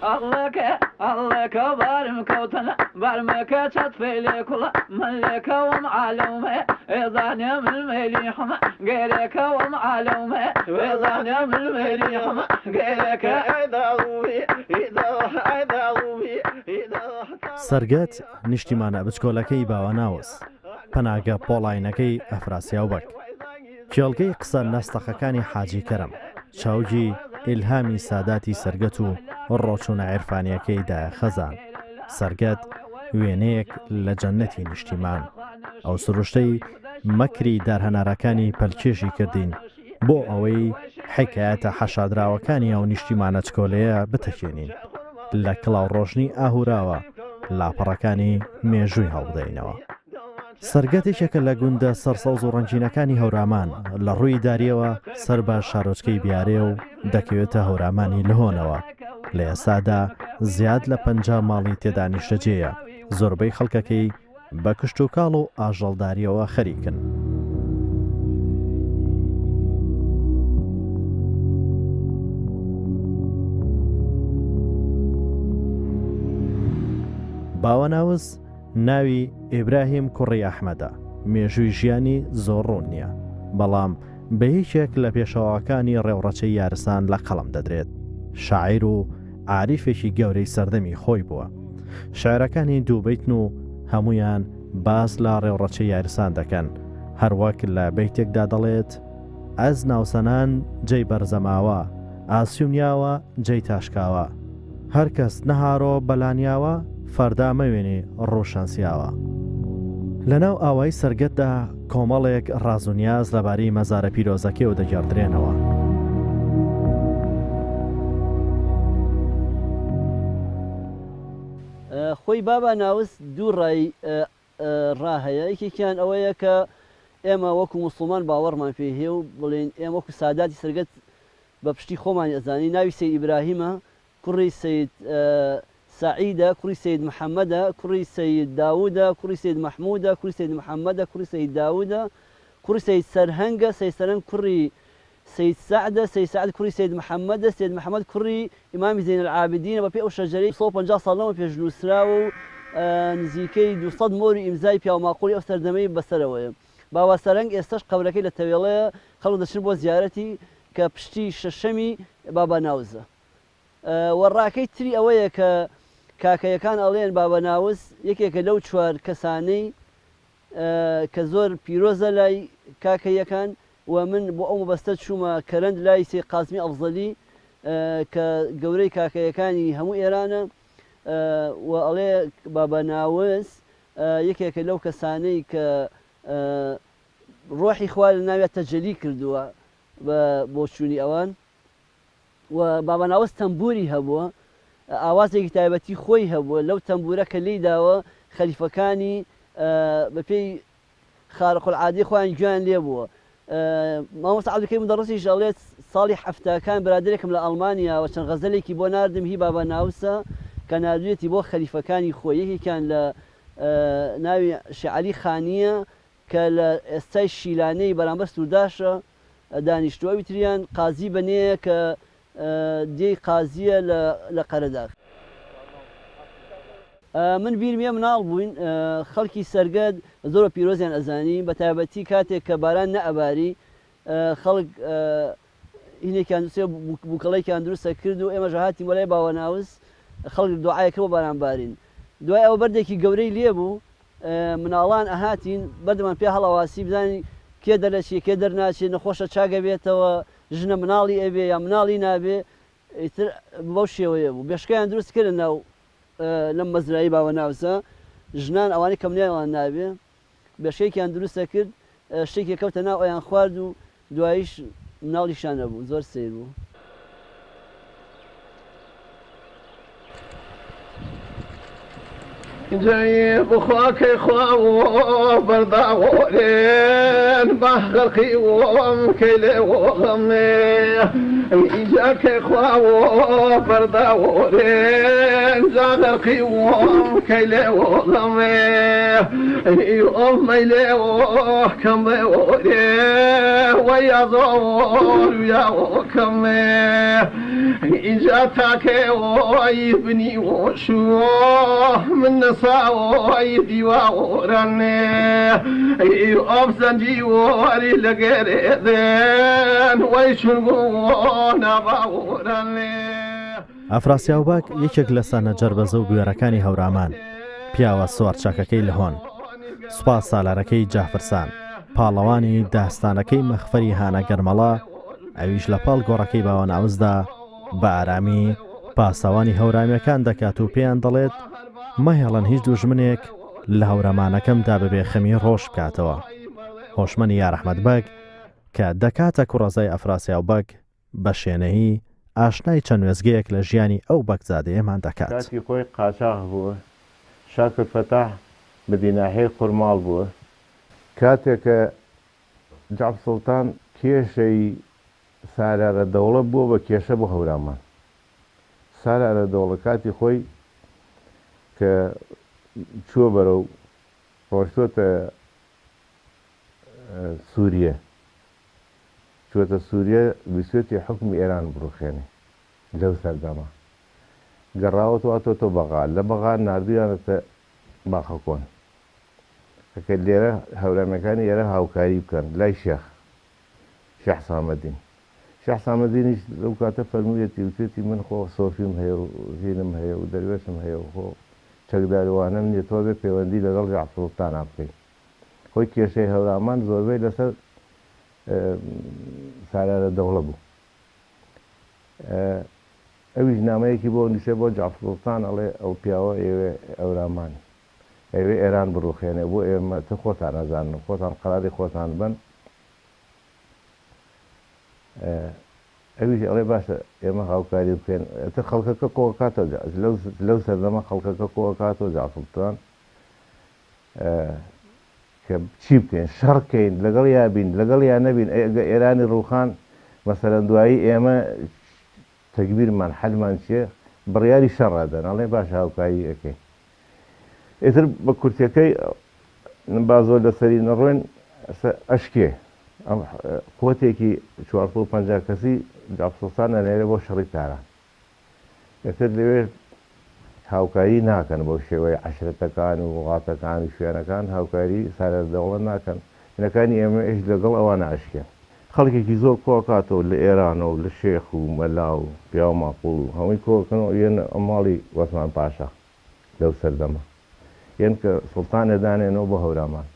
الله كبار مكوتنا برمك تطفيلي كل ملك ومعلومة إذا نم المليحة غيرك ومعلومة إذا نم المليحة غيرك سەرگەت نیشتیمانە بچکۆلەکەی باوەناوس پەناگە پۆڵاینەکەی ئەفراسیاو بەک کێڵگەی قسە نەستەخەکانی حاجی کەرم چاوجی ئیلهامی ساداتی سەرگەت و ڕۆچوونە عێرفانیەکەیدا خەزان سەرگەت وێنەیەک لە جەننەتی نیشتیمان ئەو سروشتەی مەکری دارهەنارەکانی پەلکێشی کردین بۆ ئەوەی حکایەتە حەشادراوەکانی ئەو نیشتیمانە چکۆلەیە بتەکێنین لە کڵاو ڕۆژنی ئاهوراوە لاپەڕەکانی مێژووی هەڵبدەینەوە سەرگەتێکێکە لە گوندە سەرسەوز و ڕەنجینەکانی هەورامان لە ڕووی داریەوە سەر بە شارۆچکەی بیارێ و دەکەوێتە هەورامانی لەهۆنەوە لە ئێستادا زیاد لە 50 ماڵی تێدا نیشتەجێیە زۆربەی خەڵکەکەی بە کشت و کاڵ و ئاژەڵداریەوە خەریکن باوەناوس ناوی ئیبراهیم کوڕی ئەحمەدە مێژووی ژیانی زۆر ڕوون نییە بەڵام بە هیچێک لە پێشەواکانی ڕێوڕەچەی یارسان لە قەڵم دەدرێت شاعیر و عاریفێکی گەورەی سەردەمی خۆی بووە شاعرەکانی دووبەیتن و هەمویان باس لە ڕێوڕەچەی یارسان دەکەن هەروەک لە بەیتێکدا دەڵێت ئەز ناوسەنان جێی بەرزەماوە ئاسیونیاوە جێی تاشکاوە هەر کەس نەهارۆ بەلانیاوە فەردا مەوێنێ ڕۆشانسیاوە لەناو ئاوای سەرگەتدا کۆمەڵێک ڕازونیاز لەبارەی مەزارە پیرۆزەکەی و دەگەڕدرێنەوە خۆی باوەناوس دوو ڕای ڕاهەیە یەکێکیان ئەوەیە کە ئێمە وەکو موسڵمان باوەڕمان پێ هەیە و بڵێن ئێمە وەکو ساداتی سەرگەت بە پشتی خۆمان ئەزانی ناوی سەید ئیبراهیمە کوڕی سەید سعيدة كري سيد محمد كري سيد داوود كري سيد محمود كري سيد محمد كري سيد داوود كري سيد سرهنگ سيد سرهنگ كري سيد سعد كري سيد محمد كري إمام زين العابدين وبي أو شجري صوب 50 صالون في جلوسراو نزيكي 200 موري إمزاي بيا وماقولي أو سردمي بسروي باوا سرهنگ استش قبلكي للتويلية خلو دشن بو زيارتي كبشتي ششمي بابا ناوزة وراكي تري أويا کاکەیەکان ئەڵێن باوەناوس یەکێکە لەو چوار کەسانەی کە زۆر پیرۆزە لای کاکەیەکان و من بۆ ئەو مەبەستە چوومە کەرەند لای سێ قازمی ئەفزەلی کە گەورەی کاکەیەکانی هەموو ئێرانە و ئەڵێ باوەناوس یەکێکە لەو کەسانەی کە ڕۆحی خوا لە ناویە تەجەلی کردووە بۆ چوونی ئەوان و باوەناوس تەمبوری هەبووە ئاوازێکی تایبەتی خۆی هەبووە لەو تەمبورە کە لێی داوە خەلیفەکانی بەپێی خارقولعادی خۆیان گویان لێ بووە مامۆستا عەبدولکەریم مدەڕەسیش ئەڵێت ساڵی حەفتاکان برادێکم لە ئەڵمانیا و چەند غەزەلێکی بۆ ناردم هی باوەناوسە کە نردوێتی بۆ خەلیفەکانی خۆی یەکێکیان لە ناوی شێعەلی خانیە کە لە ئێستای شیلانەی بەرامبەر سووداشە دانیشتووە ویتریان قازی بەنەیە کە دێی قازیە لە قەرەداغ من بیرمێ مناڵ بووین خەڵکی سەرگەت زۆر پیرۆزیان ئەزانی بە تایبەتی کاتێک کە باران نەئەباری خەڵک هینێکیان دووسێ بووکەڵێکیان دروستە کرد و ئێمە ژەهاتی وەلای باوەناوس خەڵک دوعایەکە بۆ باران بارین دوای ئەوە بەردێکی گەورەی لێ بوو مناڵان ئەهاتین بەردەمان پێ هەڵەواسی بزانین کێ دەرەچێ کێ دەرناچێت نەخۆشە چاگە بێتەوە ژنە مناڵی ئەبێ یا مناڵی نابێ ئیتر بەو شێوەیە بوو بێشکیان دروست کرد ناو لەم مەزرایی باوەناوسە ژنان ئەوانەی کە منیان نابێ بێشەیەکیان دروستە کرد شتێکی کەوتە ناو ئەیان خوارد و دواییش مناڵیشان نەبوو زۆر سیر بوو جاي بخواك خوا برداورين بخلقي ومكيل وغمي إجاك خوا برداورين زغلقي ومكيل وغمي يوم ميلي وكم وري ويا زور ويا وكم إجاتك ويبني وشو من نساوي ديوارني أبزنجي وري لقريدين ويشنقون باورني ئافراسیاوباک یەکێک لە سانەجەر بەزە و گوێرەکانی هەورامان پیاوە سوار چاکەکەی لە هۆن سوپاس سالارەکەی جافرسان پاڵەوانی داستانەکەی مەخفەری هانە گەرمەڵا ئەویش لە پاڵ گۆڕەکەی باوەناوزدا بە ئارامی پاسەوانی هەورامیەکان دەکات و پێیان دەڵێت مەهێڵەن هیچ دوژمنێک لە هەورەمانەکەمدا ببێ خەمی ڕۆژ بکاتەوە هۆشمەنی یاڕەحمەت بەگ کە دەکاتە کوڕەزای ئەفراسیاوبەگ بە شوێنەیی ئاشنای چەند وێزگەیەک لە ژیانی ئەو بەگزادەیەمان دەکات. کاتی خۆی قاچاق بووە شاکر فەتاح بە دیناحەی قورماڵ بووە کاتێک کە جعفر سوڵتان کێشەی سارارە دەوڵە بووە بە کێشە بۆ هەورامان سارارە دەوڵە کاتی خۆی کە چووە بەرەو ڕۆشتۆتە سووریە چوەتە سووریە ویسوێتی حکمی ئێران بڕوخێنێ لەو سەردەما گەڕاوەتەوە تۆ بەغا لە بەغا نردویانەتە باخەکۆن کە لێرە هەورامیەکانی ئێرە هاوکاری بکەن لای شێخ سامەدین شێخ سامەدینیش لەو کاتە فەرموویەتی وتێتی من خۆ سۆفیم هەیە و ژینم هەیە و دەروێشم هەیە و خۆ چەکداروانم نیە تۆ بێ پەیوەندی لەگەڵ جعفر سوڵتانە بکەیت خۆی کێشەی هەورامان زۆربەی لەسەر سارارە دەوڵە بوو ئەویش نامەیەکی بۆ نیشە بۆ جعفر سوڵتان ئەڵێ ئەو پیاوە ئێوێ ئەورامان ئەوێ ئێران بڕوخێنێ بۆ ئێمە تە خۆتان نەزانن خۆتان قەراری خۆتان بن ئەویش ئەڵێ باشە ئێمە هاوکاری بکەین تە خەڵکەکە کۆکاتەوە لەو سەردەما خەڵکەکە کۆکاتەوە جعفر سوڵتان کە چی بکەین شەڕکەین لەگەڵ یابین لەگەڵ یا نەبین ئێرانی ڕووخان مەسەرەن دوایی ئێمە تەکبیرمان حەلمان چیە بڕیاری شەڕادەن ئەڵێ باش هاوکاری ئەەکەین ئێتر بە کورتەکەی با زۆر لەسەری نەڕۆین ئەشکێ ئەم قوتێکی 450 کەسی جعفر سوڵتان ئەنێرە بۆ شەڕی تاران ئێتر لەوێ هاوکاری ناکەن بۆ شێوەی عەشرەتەکان و وڵاتەکان و شوێنەکان هاوکاری سارەر دەوڵەت ناکەن هێنەکانی ئێمە ئێش لەگەڵ ئەوانە ئەشکێن خەڵکێکی زۆر کۆکاتەوە لە ئێرانەوە لە شێخ و مەلا و پیا و ماقوڵ و هەمووی کۆکەنەوە یەن ئەماڵی وەسمان پاشا لەو سەردەما یەن کە سوڵتان ئەدانێنەوە بۆ هەورامان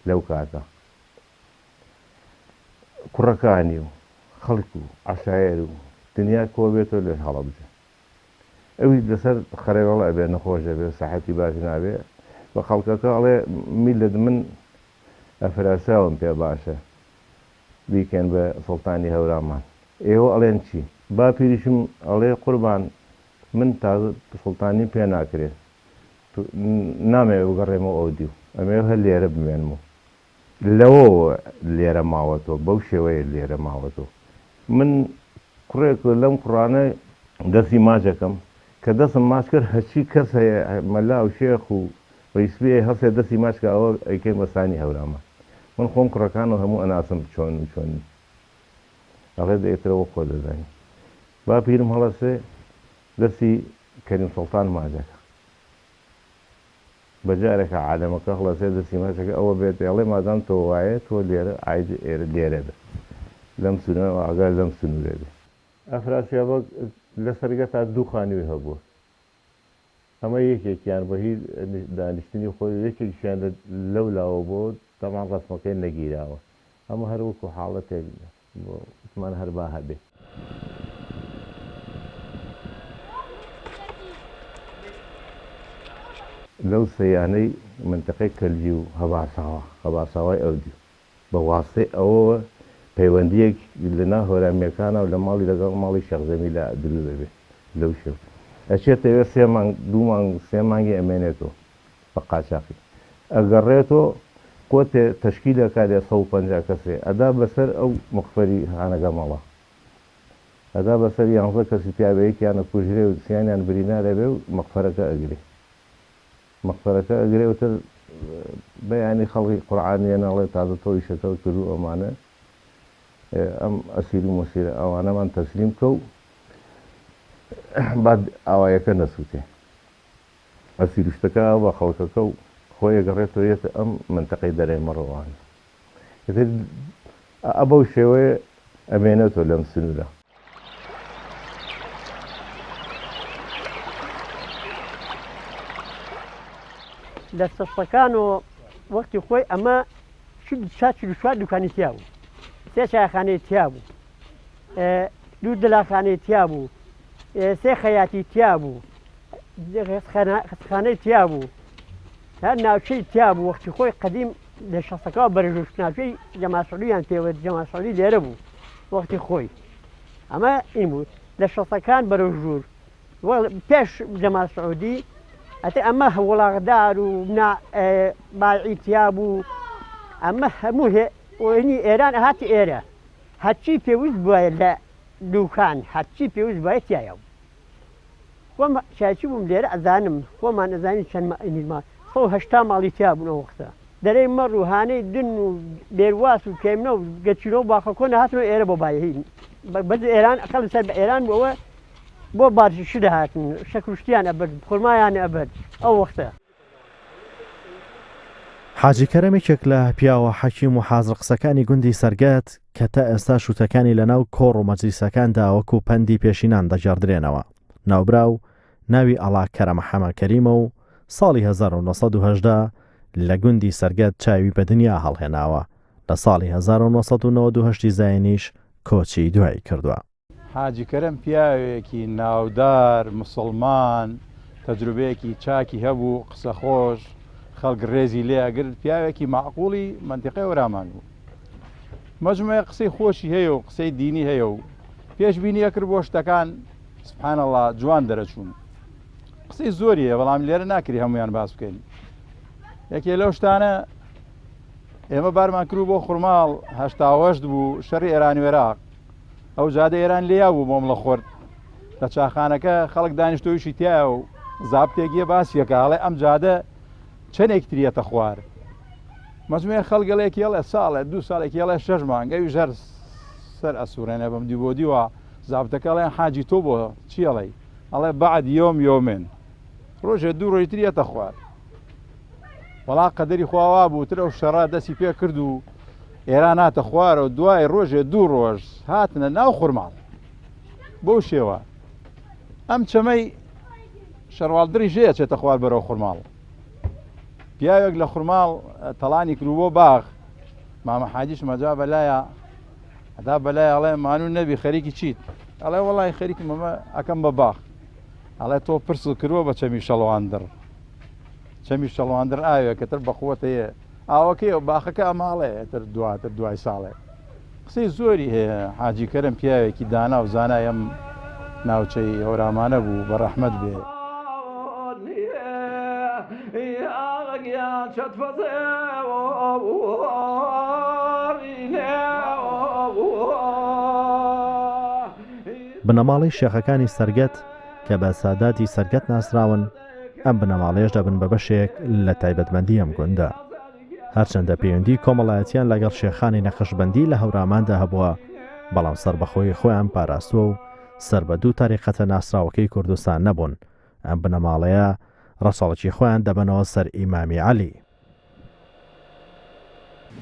لەو کاتە کوڕەکانی و خەڵک و عەشایر و دنیا کۆ بێتەوە لێ هەڵەبجێ ئەوی لەسەر خەرێوەڵ ئەبێ نەخۆشە بێ سەحەتی باش نابێ بە خەڵکەکە ئەڵێ میلت من ئەفراساوم پێ باشە بیکەن بە سوڵتانی هەورامان ئێوە ئەڵێن چی با پیریشم ئەڵێ قوربان من تازە سوڵتانی پێ ناکرێت نامێ بگەڕێمەوە ئەو دیو ئەمێ هەر لێرە بمێنمەوە لەوە لێرە ماوەتەوە بەو شێوەیە لێرە ماوەتەوە من کوڕێک لەم قوڕانە دەستی ماچەکەم کە دەستم ماچ کرد هەچی کەس هەیە مەلا و شێخ و ڕیسبێ هەستێ دەستی ماچکە ئەوە ئەیکەی بەسانی هەورامان من خۆم کوڕەکانەوە هەموو ئەناسم چۆن و چۆنی ئەڵێ دەیترەوە خۆ دەزانی با پیرم هەڵەسێ دەستی کەریم سوڵتان ماچەکە بەجارێکە عالەمەکە هەڵەسێ دەستی ماچەکە ئەوە بێت ئەڵێ مادام تۆ وایە تۆ لێرە ئاید ئێرە لێرە بێ لەم سونەوە ئاگار لەم سنوورێ بێ ئەفراسیابەگ لە سەرگە تا دوو خانووی هەبووە ئەمە یەکێکیان بە هیچ دانیشتنی خۆی یەکێکیان لەو لاوە بۆ تەمان ڕسمەکەی نەگیراوە ئەمە هەروەکو حاڵەتێک وتمان هەر با هەبێ لەو سەیانەی منتەقەی کەلجی و هەباساوای ئەودی بە واستەی ئەوەوە پەیوەندیەک لەنا هۆرامیەکانە و لە ماڵی لەگەڵ ماڵی شەخزەمی لە دروست دەبێت لەو شێو ئەچێتەوێ دوو مانگ سێ مانگی ئەمێنێتەوە بە قاچاقی ئەگەڕێتەوە قوتێ تەشکیلەکە لێ 150 کەسێ ئەدا بەسەر ئەو مخفەری هانەگە مەڵە ئەدا بەسەر 11 کەسی پیاوەیەکیانە کوژرێ و سییانیان برینارە بێ و مەخفەرەکە ئەگرێ مەخفەرەکە ئەگرێوتر بەیانی خەڵکی قورعانیە ناڵێ تازە تۆی شەکەوت کرد و ئەمانە ئەم ئەسیر و مەسیرە ئەوانەمان تەسلیم کە و بعد ئاوایەکە نەسووتێ ئەسیرشتەکە بە خەڵکەکە و خۆی گەڕێتەوە یەتە ئەم منتەقەی دەرێ مەڕەوان ئەبەو شێوەیە ئەمێنێتەوە لەم سنوورە. لە سەستەکان و وەختی خۆی ئەمە چوار دوکانی تیا بوو، سێ چایخانەی تیا بوو، دوو دلاخانەی تیا بوو، سێ خەیاتی تیا بوو، خانەی تیا بوو، هەر ناوچەی تیا بوو. وەختی خۆی قەدیم لە شەستەکەەوە بەرەژوش ناوچەی جەماسەڵیان پێوە جەماسەڵی لێرە بوو وەختی خۆی ئەمە این بوو لە شەستەکان بەرەژوور پێش جەمال سعودی ئەتە ئەمە وڵاغدار و باعی تیا بوو. ئەمە هەموو هێنی ئێران هاتی ئێرە هەرچی پێویست بووە لە دووکان هەرچی پێویست بایە تایە بوو. خۆم شایکی بووم لێرە ئەزانم خۆمان ئەزانی چەند نیما 180 ماڵی تیا بوون ئەو وەختە دەرەی مەڕ و هانەی دن و دێرواس و کێمنە و گەچیرۆ و باخەکۆ هاتنەوە ئێرە بۆ بایهین بەس ئێران ئەقل سەر بە ئێران بووەوە بۆ بارشی شدە هاتن شەکروشتیان ئەبرد خورمایان ئەبرد ئەو وەختە. حاجی کەرەمێکێک لە پیاوە حەکیم و حازر قسەکانی گوندی سەرگەت کە تا ئێستا شووتەکانی لەناو کۆڕ و مەجلیسەکاندا وەکو پەندی پێشینان دەجاردرێنەوە. ناوبراو ناوی ئەڵا کەرەمە حەمە کەریمە و ساڵی 1970 لە گوندی سەرگەت چاوی بە دنیا هەڵهێناوە. لە ساڵی 1992 زاینیش کۆچی دوای کردووە. حاجی کەرەم پیاوێکی ناودار مسلمان تەجروبەیەکی چاکی هەبوو قسە خۆش خەڵک ڕێزی لێگرت پیاوێکی معقوڵی منتیقەی وەرامان بوو. مەجموعە قسەی خۆشی هەیە و قسەی دینی هەیە و پێشبینیە کرد بۆ شتەکان سبحان الله جوان دەرەچوون. قسەی زۆریە بەڵام لێرە ناکری هەمویان باس بکەین. یەکێ لەو شتانە ئێمە بارمان کرد بۆ خوڕماڵ 1970 بوو شەڕی ئێرانی عێراق ئەو جادە ئێران لێیا بوو بۆم لە خۆرد لە چاخانەکە خەڵک دانیشتۆیشی تایە و زابتێکیە باسیەکە هەڵێ ئەم جادە چەندێک تریەتە خوار مەجموعە خەڵگەڵێکی هەڵێ ساڵێ دوو ساڵێکی هەڵێ 6 مانگەوی ژەر سەر ئەسوورێنە بەم دی بۆ دیوە زابتەکە ئەڵێن حاجی تۆ بۆ چی ئەڵێ ئەڵێ بعد یۆم یۆمێن ڕۆژێ دوو ڕۆژی تریەتە خوار وەڵا قەدەری خواوا بوو ترە و شەڕا دەستی پێ کرد و ئێران هاتە خوارە و دوای ڕۆژێ دوو ڕۆژ هاتنە ناو خوڕماڵ بەو شێوە ئەم چەمەی شەڕواڵدری ژەیە چێتە خوار بەرەو خوڕماڵ پیاوێک لە خوڕماڵ تەڵانی کرد بۆ باغ مامە حاجیش مەجا بەلایە ئەدا بەلای ئەڵێ مانوو نەبی خەریکی چیت ئەڵێ وەڵی خەریکی مەمە ئەەکەم بە باغ ئەڵێ تۆ پرسل کردووە بە چەمی شەڵواندر چەمی شەڵواندر ئاوێ کە تر بەخوتەیە ئاوەکەی و باخەکە ئەماڵەیە تر دواتر دوای ساڵێ قسەی زۆری هەیە حاجی کەرەم پیاوێکی دانا و زانای ئەم ناوچەی هەورامانە بوو بە ڕەحمەت بێ بنەماڵی شێخەکانی سەرگەت کە بە ساداتی سەرگەت ناسراون ئەم بنەماڵەیەش دەبن بە بەشێک لە تایبەتمەندی ئەم گوندە هەرچەندە پەیوەندی کۆمەڵایەتیان لەگەڵ شێخانی نەخشبەندی لە هەوراماندا هەبووە بەڵام سەربەخۆی خۆیان پاراستووە و سەر بە دوو تاریقەتە ناسراوەکەی کوردستان نەبوون ئەم بنەماڵەیە ڕەسەڵکی خۆیان دەبنەوە سەر ئیمامی عەلی.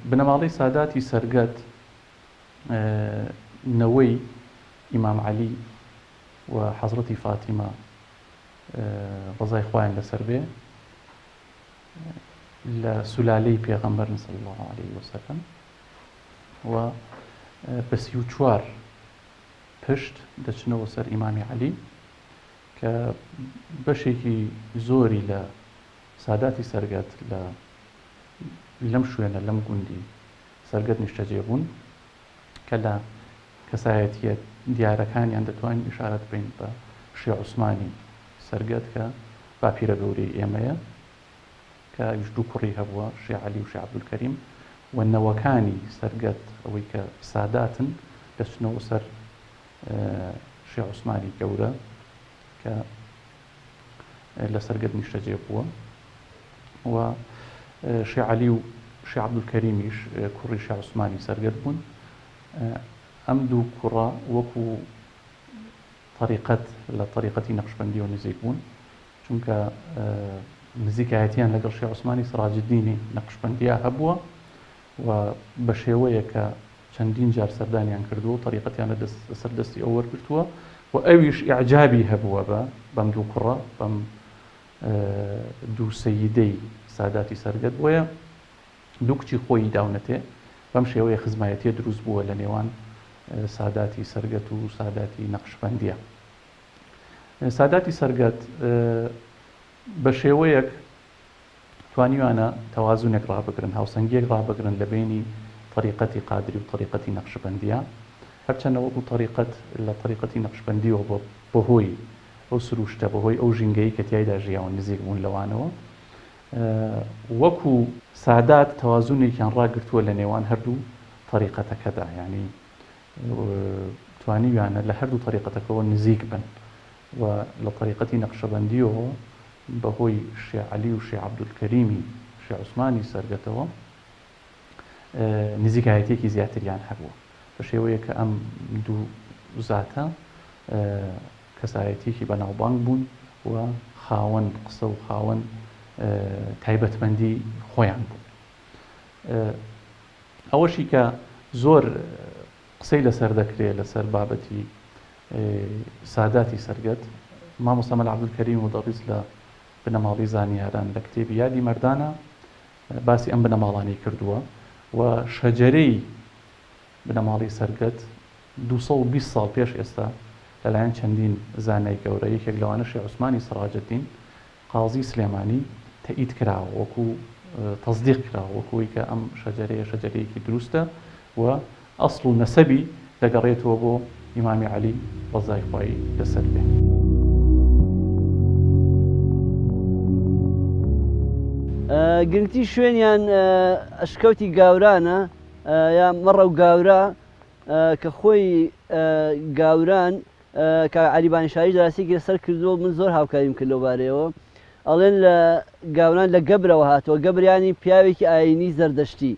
بنەماڵەی ساداتی سەرگەت نەوەی ئیمام عەلی و حەزرەتی فاتیمە ڕزای خۆیان لەسەر بێ لە سولالەی پێغەمبەر صلی الله عليه وسلم و بە 34 پشت دەچنەوە سەر ئیمامی عەلی کە بەشێکی زۆری لە ساداتی سەرگەت لەم شوێنە لەم گوندی سەرگەت نیشتەجێ بوون کە لە کەسایەتیە دیارەکانیان دەتوانین ئیشارەت بین بە شێخ عوسمانی سەرگەت کە باپیرە گەورەی ئێمەیە کە دوو کوڕی هەبووە شێخ عەلی و شێخ عەبدولکەریم و نەوەکانی سەرگەت ئەوەی کە ساداتن دەچنەوە سەر شێخ عوسمانی گەورە کە لە سەرگەت نیشتەجێ بووە و شێخ عەلی و شێخ عەبدولکەریمیش کوڕی شێخ عوسمانی سەرگەت بوون ئەم دوو کوڕە وەکو طریقەت لە طریقەتی نەقشبەندی و نزیک بوون چونکە نزیکایەتیان لەگەڵ شێخ عوسمانی سراجدینی نەقشبەندیە هەبووە و بە شێوەیە کە چەندین جار سەردانیان کردووە و طریقەتیان لە سەردەستی ئەو وەرگرتووە و ئەویش ئیعجابی هەبووە بەم دوو کوڕە بەم دوو سەیدەی ساداتی سەرگەت بۆیە دوو کچی خۆی داونەتێ بەم شێوەیە خزمایەتیە دروست بووە لە نێوان ساداتی سەرگەت و ساداتی نەقشبەندیە. ساداتی سەرگەت بە شێوەیەک توانیوانە تەوازونێک ڕابگرن هاوسەنگیەک ڕابگرن لە بینی طریقەتی قادری و طریقەتی نەقشبەندیە هەرچەندە وەکو طریقەت لە طریقەتی نەقشبەندیەوە بەهۆی ئەو سروشتە بەهۆی ئەو ژینگەی کە تیایدا ژیاوە نزیک بوون لەوانەوە وەکو سادات تەوازونێکیان ڕاگرتووە لە نێوان هەردوو طریقەتەکەدا یعنی توانیوانە لە هەردوو طریقەتەکەەوە نزیک بن و لە طریقەتی نەقشبەندیەوە بەهۆی شێخ عەلی و شێخ عەبدولکەریمی شێخ عوسمانی سەرگەتەوە نزیکایەتێکی زیاتریان هەبووە بە شێوەیە کە ئەم دوو زاتە کەسایەتێکی بەناوبانگ بوون و خاوەن قسە و خاوەن تایبەتمەندی خۆیان بوون. ئەوەشی کە زۆر قسەی لەسەر دەکرێت لەسەر بابەتی ساداتی سەرگەت مامۆستا مەلا عەبدولکەریم مدەڕیس لە بنەماڵی زانیاران لە کتێبی یادی مەردانە باسی ئەم بنەماڵانی کردووە و شەجەرەی بنەماڵی سەرگەت 220 ساڵ پێش ئێستا لەلایەن چەندین زانای گەورە یەکێک لەوانە شێخ عوسمانی سەراجەدین قازی سلێمانی تەئید کراوە وەکو تەصدیق کراوە وەکوی کە ئەم شەجەرەیە شەجەرەیەکی دروستە و ئەسڵ و نەسەبی دەگەڕێتەوە بۆ ئیمامی عەلی ڕەزای خوای لەسەر بێ. گرنگی شوێنیان ئەشکەوتی گاورانە یا مەڕە و گاورە کە خۆی گاوران کە عەلی شاری دەراسێکی لەسەر کردووە من زۆر هاوکاریم کرد لەو بارەیەوە ئەڵێن لە گاوران لە گەبرەوە هاتووە گەبریانی پیاوێکی ئاینی زەردەشتی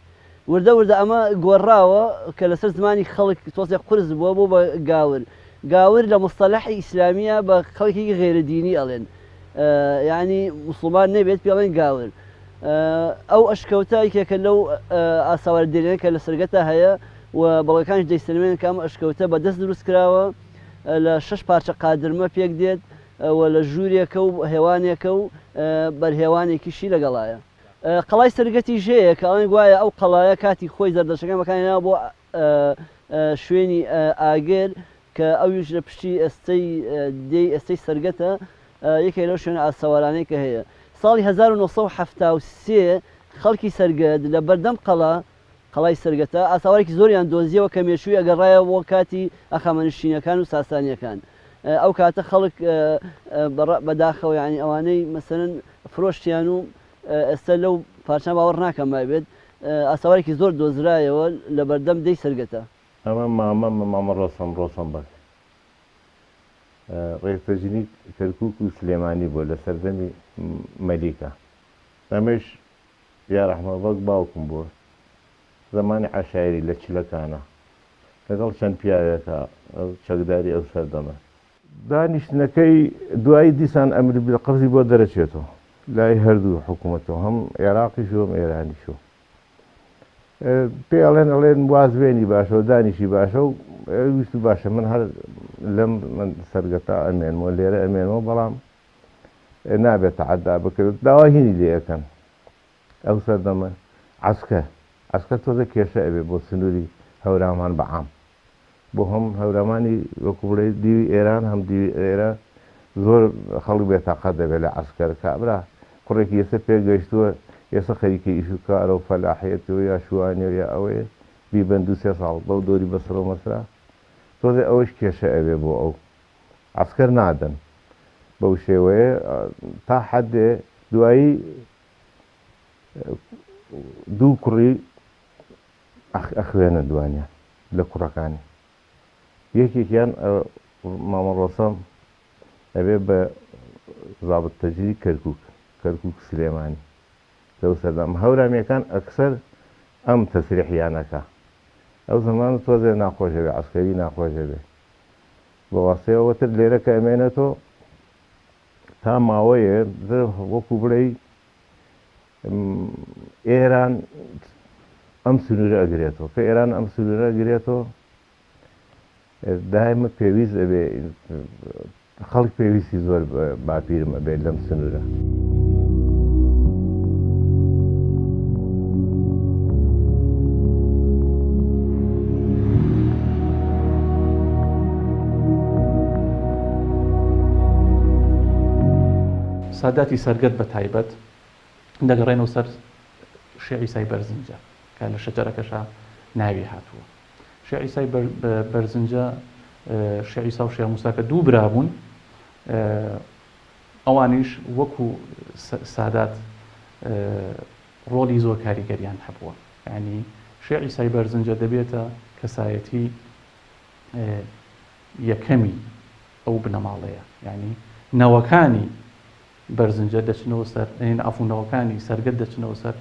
وردە وردە ئەمە گۆڕاوە کە لەسەر زمانی خەڵک تۆزێک قورس بووە بۆ بە گاور لە مستەلەحی ئیسلامیە بە خەڵکی غێرەدینی ئەڵێن یعنی موسڵمان نەبێت پێڵێن گاور ئەو ئەشکەوتایکێکە لەو ئاساوارە دێنێن کە لە سەرگەتە هەیە و بەڵگەکانش دەیسەلمێن کە ئەم ئەشکەوتە بەدەست دروست کراوە لە 6 پارچە قادرمە پێک دێت و لە ژوورێکە و هێوانێکە و بەرهێوانێکیشی لەگەڵایە. قەڵای سەرگەتی ژەیە کە ئەڵێن گوایە ئەو قەڵایە کاتی خۆی زەردەشەکان بەکارهێنا بۆ شوێنی ئاگر کە ئەویش لە پشتی ئەستەی سەرگەتە یەکێک لەو شوێنە ئاسەوارانەی کە هەیە. ساڵی 1973 خەڵکی سەرگەت لە بەردەم قەڵای سەرگەتە ئاساوارێکی زۆریان دۆزیەوە کە مێشووی ئەگەڕایە بۆ کاتی ئەخامەنشینەکان و ساسانیەکان. ئەو کاتە خەڵک بەداخەوە یعنی ئەوانەی مەسەرەن فرۆشتیان و ئێستا لەو پارچە باوەڕ ناکەم مابێت ئاساوارێکی زۆر دۆزرایەوە لە بەردەم دەی سەرگەتە. ئەمە مامە ڕۆسەم بەک ڕێکتەجنی کەرکووک و سلێمانی بۆ لە سەردەمی مەلیکە ئەمەش یا ڕەحمەبەک باوکم بووە زمانی عەشایری لە چلەکانە لەگەڵ چەند پیاوێکە چەکداری ئەو سەردەمە دانیشتنەکەی دوایی دیسان ئەمر بێقەبزی بۆ دەرەچێتەوە لای هەردوو حکوومەتەوە هەم عێراقیش و هەم ئێرانیش و پێڵێن ئەڵێن وازوێنی باشە و دانیشی باشە و ویست باشە من هەر لەم من سەرگەتا ئەمێنمەوە لێرە ئەمێنەوە بەڵام نابێت تەعەدا بکرێت داوا هینی لێ ئەەکەن ئەو سەردەمە عەسکە تۆزە کێشە ئەبێ بۆ سنووری هەورامان بەعام بۆ هەم هەورامانی وەکو بڵێ دیوی ئێران هەم دیوی ئێرە زۆر خەڵک بێتاقەت دەبێت لە عەسکەر کابرا کوڕێکی ئێستا پێگەیشتووە ئێستا خەریکە ئیش و کارە و فەلاحیەتەوە یا شوانێ یا ئەوەیە بیبەن 2-3 ساڵ بەو دۆری بەسەر و مەسرا تۆزێ ئەوەش کێشە ئەوێ بۆ ئەو عەسکەر نادەن بەو شێوەیە تا حەدێ دوایی دوو کوڕی ئەخوێنە دوانیان لە کوڕەکانی یەکێکیان مامە ڕۆسەم ئەبێ بە زابط تەجری کەرکووک سلێمانی لەو سەردەم هەورامیەکان ئەکسەر ئەم تەسریحیانەکە ئەو زەمان تۆزێ ناخۆشە بێ عەسکەری ناخۆشە بێ بە واسطەیەوەتر لێرە کە ئەمێنێتەوە تا ماوەیە وەکو بڵێ ئێران ئەم سنوورە ئەگرێتەوە کە ئێران ئەم سنوورە ئەگرێتەوە دائمە پێویست ئەبێ خەڵک پێویستی زۆر باپیرم ئەبێت لەم سنوورە. ساداتی سەرگەت بە تایبەت دەگەڕێنەوە سەر شێعیسای بەرزنجە کە لە شەجەرەکەشا ناوی هاتووە. شێعیسای بەرزنجە شێعیسا و شێخ موسا کە دوو برابوون ئەوانیش وەکو سادات ڕۆلی زۆر کاریگەریان هەبووە. یعنی شێعیسای بەرزنجە دەبێتە کەسایەتی یەکەمی ئەو بنەماڵەیە. یعنی نەوەکانی بەرزنجە دەچنەوە سەر ئەفونەوەکانی سەرگەت دەچنەوە سەر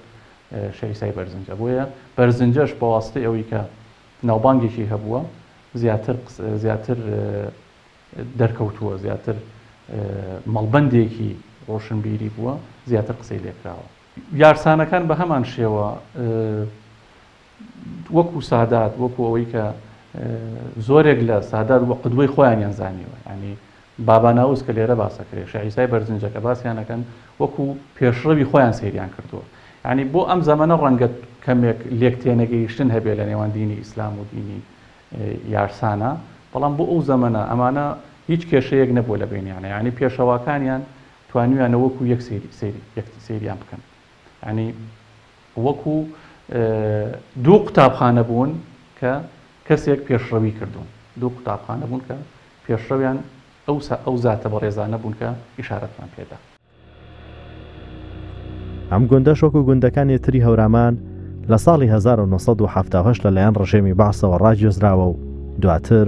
شێعیسای بەرزنجە. بۆیە بەرزنجەش بە واستەی ئەوەی کە ناوبانگێکی هەبووە زیاتر دەرکەوتووە، زیاتر مەڵبەندێکی ڕۆشنبیری بووە، زیاتر قسەی لێکراوە. یارسانەکان بە هەمان شێوە وەکو سادات وەکو ئەوەی کە زۆرێک لە سادات وە قدوەی خۆیانیان زانیوە. ینی باباناوس کە لێرە باسەکرێ شێعیسای بەرزنجەکە باسییانەکەن وەکو پێشڕەوی خۆیان سەیریان کردووە. ینی بۆ ئەم زەمانە ڕەنگە کەمێک لێک تێنەگەیشتن هەبێ لە نێوان دینی ئیسلام و دینی یارسانە، بەڵام بۆ ئەو زەمانە ئەمانە هیچ کێشەیەک نەبووە لە بینیانە. ینی پێشەواکانیان توانیویانە وەکو یەک سەیریان بکەن. ینی وەکو دوو قوتابخانە بوون کە کەسێک پێشڕەوی کردوون، دوو قوتابخانە بوون کە پێشڕەویان ئەو زاتە بە ڕێزانە بوون کە ئیشارەتمان پێدا. ئەم گوندەش وەکو گوندەکانی تری هەورامان لە ساڵی 1970 لەلایەن ڕژێمی بەعسەوە ڕاگوێزراوە و دواتر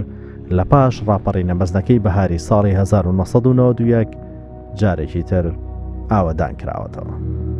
لە پاش ڕاپەڕینە مەزنەکەی بەهاری ساڵی 1991 جارێکی تر ئاوەدان کراوەتەوە.